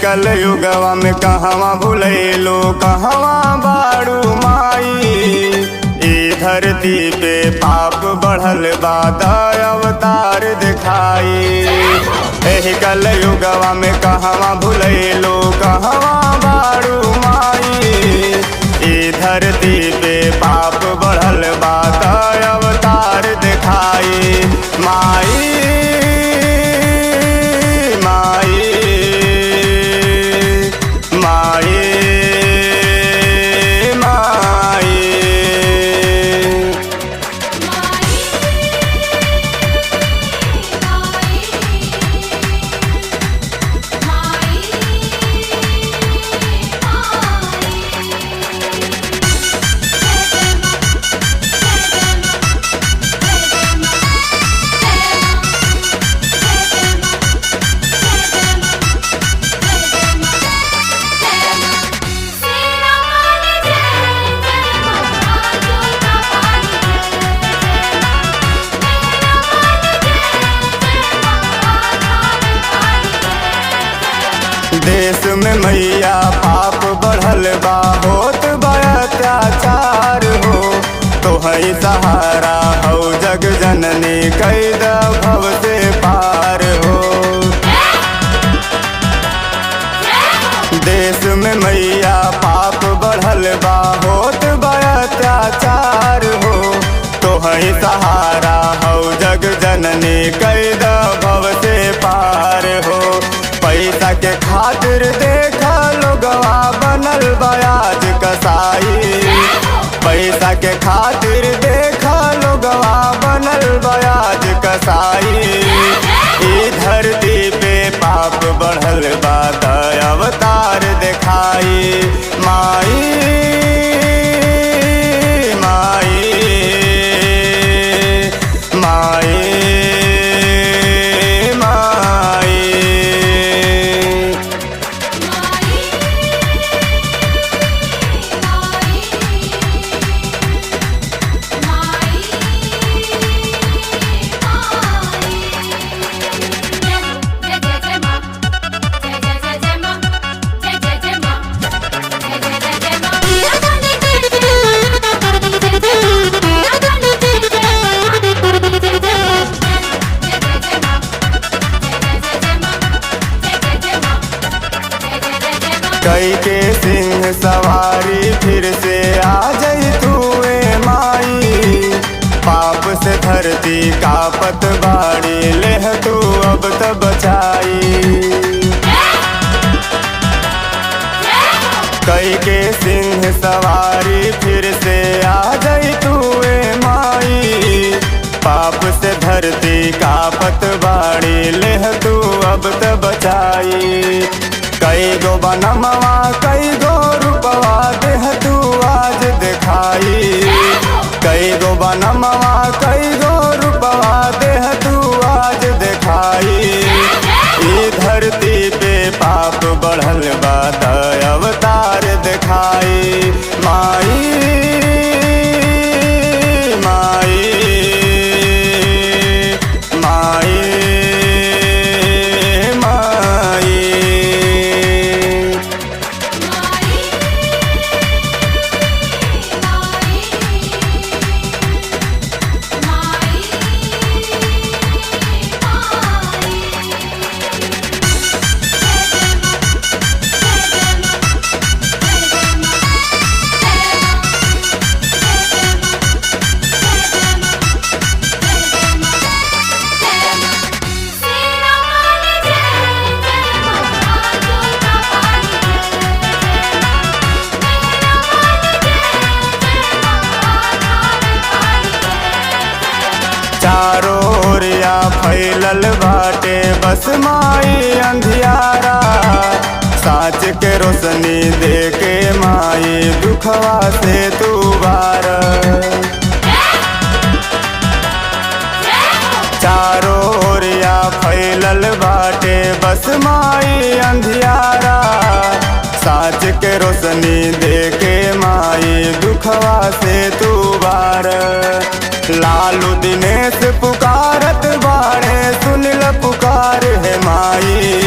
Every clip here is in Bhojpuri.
कल युगवा में कहवा भुलैलो कहवा बाड़ू माई। ई धरती पे पाप बढ़ल बा अवतार दिखाई। एही कल युगवा में कहवा भुलैलो कहवा बाड़ू माई। ई धरती पे पाप बढ़ल बा अवतार दिखाई। माई देश में मैया पाप बढ़ल बा होत बा अत्याचार हो। तोहई सहारा हो जग जननी कैद भव से पार हो। देश में मैया पाप बढ़ल बा होत बा अत्याचार हो। तोहई सहारा हो जग जननी कैद भव से पार हो। पैसा के खातिर देखा लोगवा बनल बयाज कसाई। पैसा के खातिर देखा लोगवा बनल बयाज कसाई। ई धरती पे पाप बढ़ल बा अवतार दिखाई। माई माई माई कई के सिंह सवारी फिर से आ जाई तू ए माई। पाप से धरती कापत बाड़ी लेह तू अब त बचाई। कई के सिंह सवारी फिर से आ जाई तू ए माई। पाप से धरती कापत बाड़ी लेह तू अब त बचाई। कई गो बनमवा कई गो रूपवा देह तू आज दिखाई। कई गो बनमवा कई गो रूपवा देह तू आज दिखाई। ई धरती पे पाप बढ़ल बा अवतार दिखाई। माई माई माई चारों ओरिया फैलल बाटे बस माई अंधियारा। साँच के रोशनी देके माई दुखवा से तू बार। चारों ओरिया फैलल बाटे बस माई अंधियारा। साँच के रोशनी देके माई दुखवा से तू बार। लालू दिनेश पुकारत बाड़े सुनिल पुकार है माई।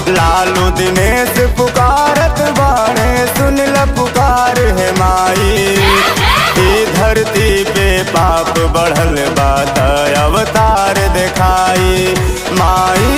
लालू दिनेश पुकारत बाड़े सुनिल पुकार है माई। ई धरती पे पाप बढ़ल बात अवतार दिखाई माई।